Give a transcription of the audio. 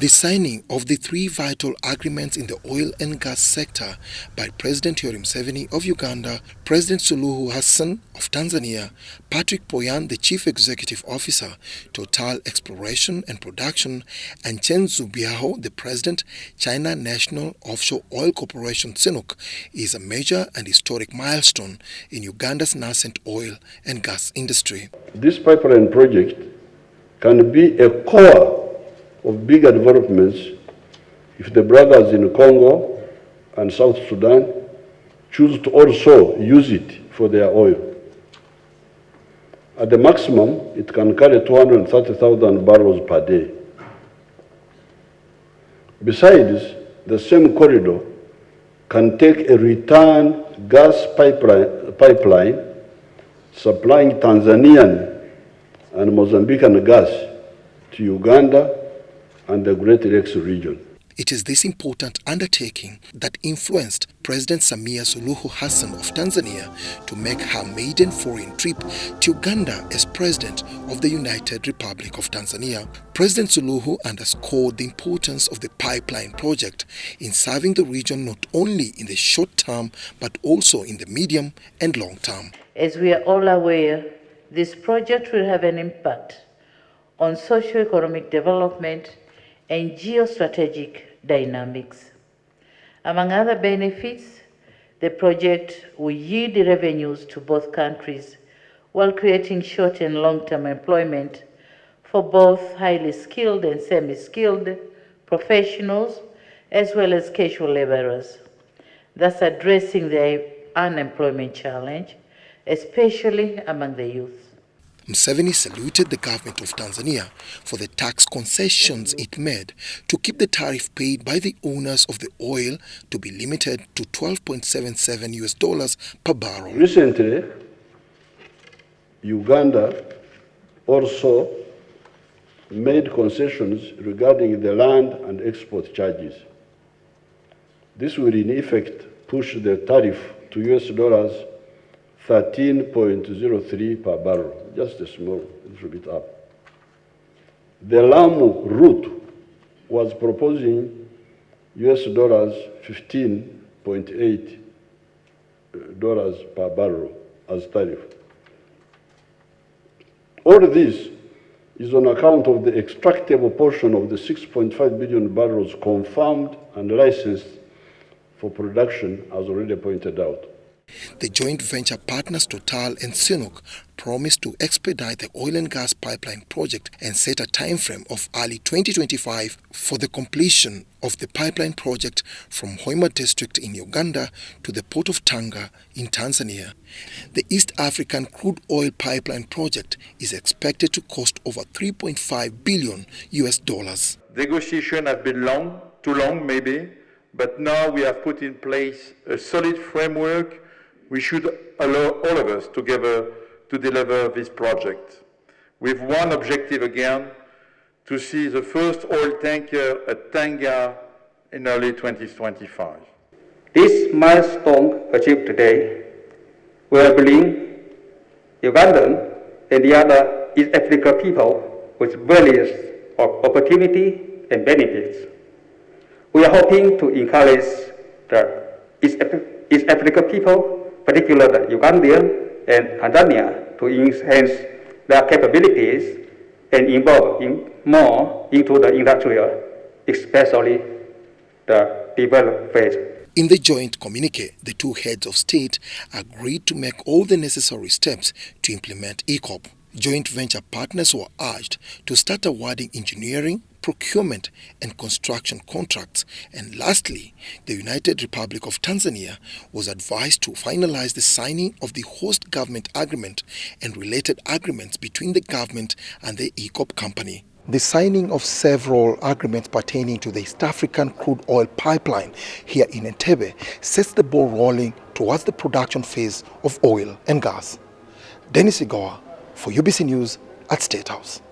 The signing of the three vital agreements in the oil and gas sector by President Yoweri Museveni of Uganda, President Suluhu Hassan of Tanzania, Patrick Poyan, the Chief Executive Officer, Total Exploration and Production, and Chen Zubiaho, the President, China National Offshore Oil Corporation CNOOC, is a major and historic milestone in Uganda's nascent oil and gas industry. This pipeline project can be a core of bigger developments if the brothers in Congo and South Sudan choose to also use it for their oil. At the maximum, it can carry 230,000 barrels per day. Besides, the same corridor can take a return gas pipeline supplying Tanzanian and Mozambican gas to Uganda and the Great Lakes region. It is this important undertaking that influenced President Samia Suluhu Hassan of Tanzania to make her maiden foreign trip to Uganda as President of the United Republic of Tanzania. President Suluhu underscored the importance of the pipeline project in serving the region not only in the short term but also in the medium and long term. As we are all aware, this project will have an impact on socio-economic development and geostrategic dynamics. Among other benefits, the project will yield revenues to both countries while creating short and long-term employment for both highly skilled and semi-skilled professionals as well as casual laborers, thus addressing the unemployment challenge, especially among the youth. Museveni saluted the government of Tanzania for the tax concessions it made to keep the tariff paid by the owners of the oil to be limited to $12.77 per barrel. Recently, Uganda also made concessions regarding the land and export charges. This will in effect push the tariff to US $13.03 per barrel, just a little bit up. The Lamu route was proposing US $15.8 per barrel as tariff. All this is on account of the extractable portion of the 6.5 billion barrels confirmed and licensed for production, as already pointed out. The joint venture partners Total and CNOOC promised to expedite the oil and gas pipeline project and set a time frame of early 2025 for the completion of the pipeline project from Hoima district in Uganda to the port of Tanga in Tanzania. The East African crude oil pipeline project is expected to cost over $3.5 billion. Negotiations have been too long maybe, but now we have put in place a solid framework. We should allow all of us together to deliver this project, with one objective again, to see the first oil tanker at Tanga in early 2025. This milestone achieved today will bring Ugandan and the other East Africa people with various opportunity and benefits. We are hoping to encourage the East Africa people, particularly the Ugandan and Tanzania, to enhance their capabilities and involve more into the industrial, especially the developed phase. In the joint communique, the two heads of state agreed to make all the necessary steps to implement EACOP. Joint venture partners were urged to start awarding engineering, procurement and construction contracts, and lastly, the United Republic of Tanzania was advised to finalize the signing of the host government agreement and related agreements between the government and the EACOP company. The signing of several agreements pertaining to the East African crude oil pipeline here in Entebbe sets the ball rolling towards the production phase of oil and gas. Sigoa for UBC News at State House.